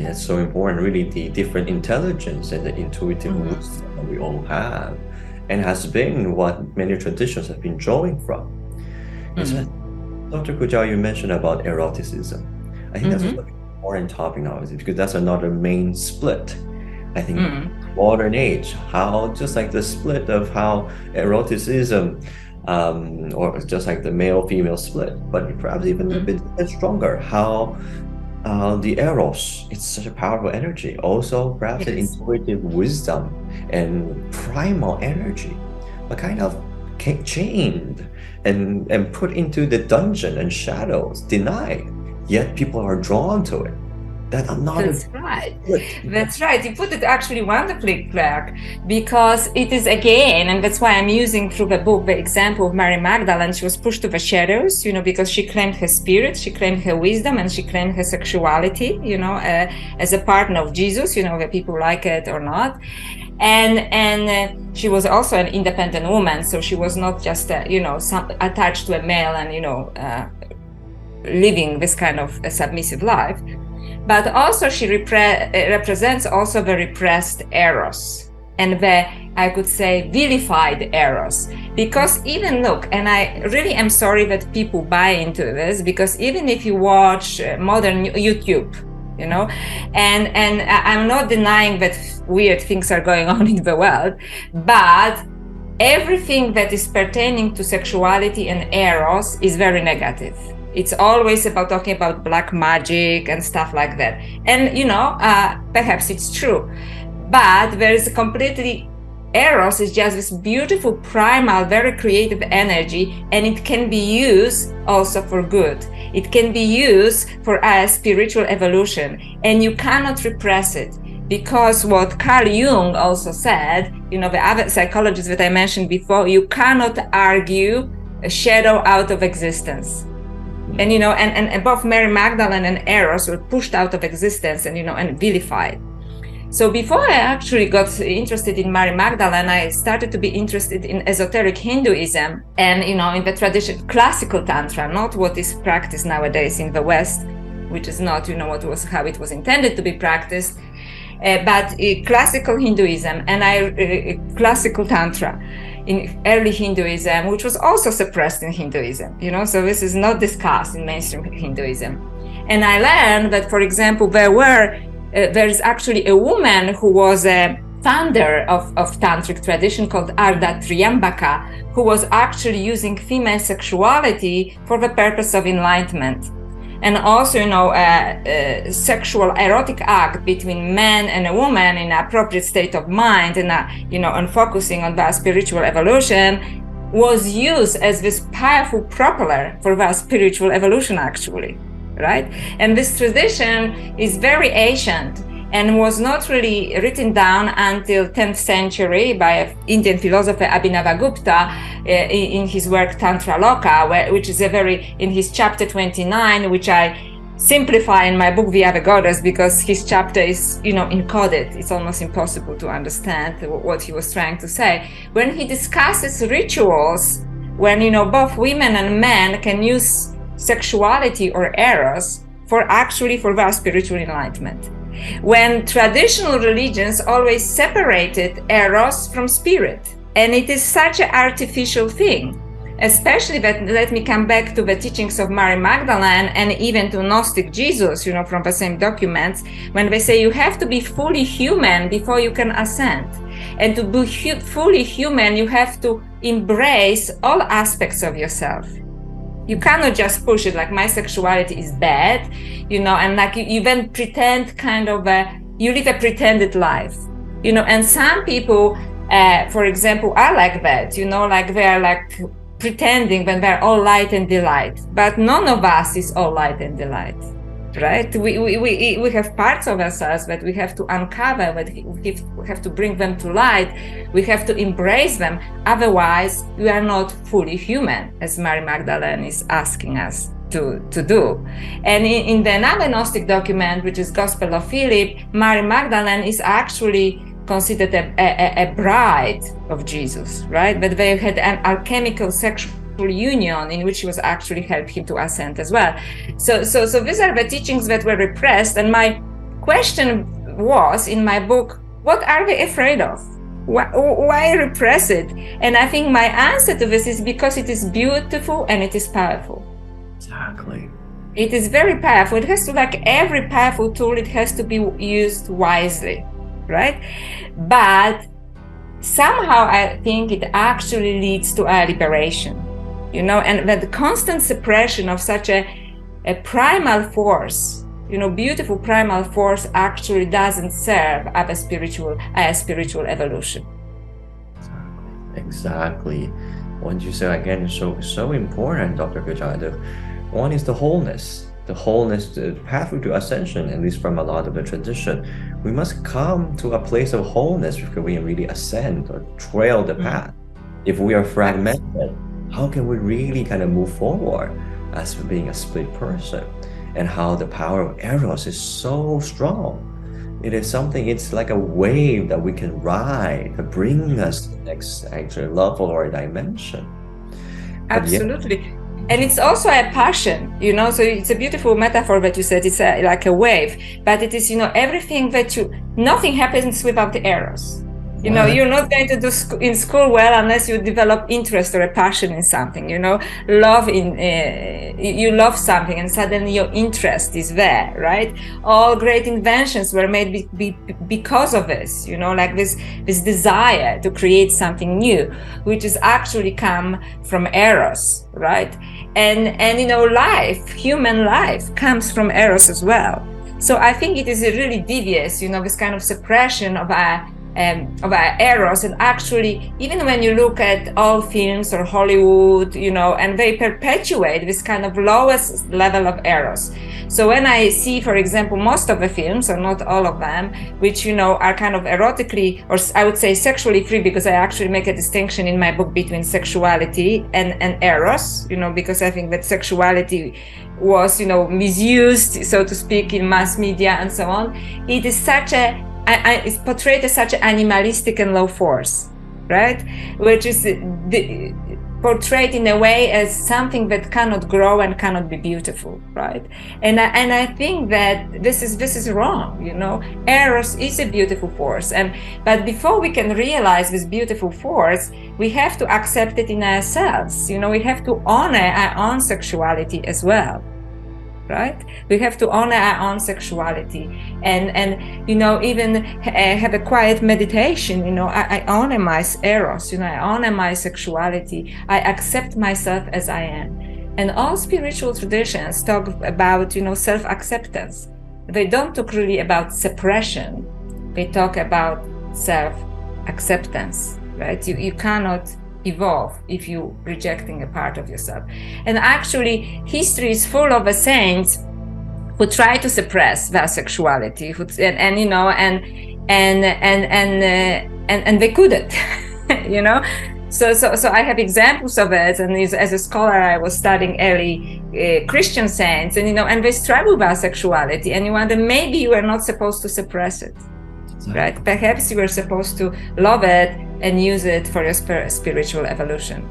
that's so important, really, the different intelligence and the intuitive wisdom that we all have, and has been what many traditions have been drawing from. And so, Dr. Kujal, you mentioned about eroticism. I think that's a very important topic nowadays, because that's another main split. I think modern age, how just like the split of how eroticism, or just like the male-female split, but perhaps even a bit stronger, how the eros, it's such a powerful energy. Also, perhaps the intuitive wisdom and primal energy, but kind of chained and put into the dungeon and shadows, denied. Yet people are drawn to it. That's right. That's right. You put it actually wonderfully, Clark, because it is again, and that's why I'm using through the book the example of Mary Magdalene. She was pushed to the shadows, because she claimed her spirit, she claimed her wisdom, and she claimed her sexuality, as a partner of Jesus, whether people like it or not. And she was also an independent woman, so she was not just, attached to a male and, living this kind of a submissive life. But also she represents also the repressed eros and the, I could say, vilified eros. Because even look, and I really am sorry that people buy into this, because even if you watch modern YouTube, and I'm not denying that weird things are going on in the world, but everything that is pertaining to sexuality and eros is very negative. It's always about talking about black magic and stuff like that. And, perhaps it's true. But there is a completely, eros is just this beautiful, primal, very creative energy, and it can be used also for good. It can be used for a spiritual evolution, and you cannot repress it. Because what Carl Jung also said, the other psychologist that I mentioned before, you cannot argue a shadow out of existence. And, and both Mary Magdalene and Eros were pushed out of existence and, and vilified. So before I actually got interested in Mary Magdalene, I started to be interested in esoteric Hinduism and, in the tradition, classical Tantra, not what is practiced nowadays in the West, which is not, how it was intended to be practiced, but classical Hinduism and classical Tantra in early Hinduism, which was also suppressed in Hinduism, so this is not discussed in mainstream Hinduism. And I learned that, for example, there is actually a woman who was a founder of tantric tradition called Arda Triambaka, who was actually using female sexuality for the purpose of enlightenment. And also, a sexual erotic act between man and a woman in an appropriate state of mind and, on focusing on the spiritual evolution was used as this powerful propeller for the spiritual evolution, actually, right? And this tradition is very ancient and was not really written down until 10th century by Indian philosopher Abhinavagupta in his work Tantra Loka, which is in his chapter 29, which I simplify in my book We Are the Goddess, because his chapter is, encoded. It's almost impossible to understand what he was trying to say. When he discusses rituals, when, both women and men can use sexuality or eros for their spiritual enlightenment. When traditional religions always separated eros from spirit. And it is such an artificial thing, especially that, let me come back to the teachings of Mary Magdalene and even to Gnostic Jesus, from the same documents, when they say you have to be fully human before you can ascend. And to be fully human, you have to embrace all aspects of yourself. You cannot just push it like my sexuality is bad, and like you then pretend you live a pretended life, and some people, for example, are like that, like they're like pretending when they're all light and delight, but none of us is all light and delight, right? We have parts of ourselves that we have to uncover, but we have to bring them to light. We have to embrace them. Otherwise, we are not fully human, as Mary Magdalene is asking us to do. And in the another Gnostic document, which is Gospel of Philip, Mary Magdalene is actually considered a bride of Jesus, right? But they had an alchemical sexual union in which she was actually helped him to ascend as well. So these are the teachings that were repressed, and my question was in my book, what are we afraid of? Why repress it? And I think my answer to this is because it is beautiful and it is powerful. Exactly. It is very powerful. It has to, like every powerful tool, it has to be used wisely, right? But somehow I think it actually leads to our liberation, you know, and that the constant suppression of such a primal force, you know, beautiful primal force actually doesn't serve our spiritual evolution. Exactly. What you say again is so important, Dr. Gujada. One is the wholeness, the pathway to ascension, at least from a lot of the tradition. We must come to a place of wholeness before we really ascend or trail the path. If we are fragmented, how can we really kind of move forward as being a split person? And how the power of Eros is so strong. It is something, it's like a wave that we can ride to bring us to the next actual level or dimension. Absolutely. And it's also a passion, you know, so it's a beautiful metaphor that you said, it's like a wave, but it is, you know, everything that nothing happens without the Eros. You know, you're not going to do in school well unless you develop interest or a passion in something, you know, you love something and suddenly your interest is there, right? All great inventions were made because of this, you know, like this desire to create something new, which is actually come from Eros, right? And you know, human life comes from Eros as well. So I think it is a really devious, you know, this kind of suppression of our Eros. And actually, even when you look at all films or Hollywood, you know, and they perpetuate this kind of lowest level of Eros. So when I see, for example, most of the films, or not all of them, which, you know, are kind of erotically, or I would say sexually free, because I actually make a distinction in my book between sexuality and Eros, you know, because I think that sexuality was, you know, misused, so to speak, in mass media and so on. It is it's portrayed as such an animalistic and low force, right? Which is portrayed in a way as something that cannot grow and cannot be beautiful, right? And I think that this is wrong, you know. Eros is a beautiful force, but before we can realize this beautiful force, we have to accept it in ourselves. You know, we have to honor our own sexuality as well. Right? We have to honor our own sexuality and you know, even have a quiet meditation. You know, I honor my Eros, you know, I honor my sexuality. I accept myself as I am. And all spiritual traditions talk about, you know, self-acceptance. They don't talk really about suppression. They talk about self-acceptance, right? You cannot evolve if you're rejecting a part of yourself. And actually, history is full of saints who try to suppress their sexuality, and you know, and they couldn't, you know. So I have examples of it, and as a scholar, I was studying early Christian saints, and you know, and they struggle with their sexuality, and you wonder, maybe you are not supposed to suppress it. Right? Perhaps you were supposed to love it and use it for your spiritual evolution.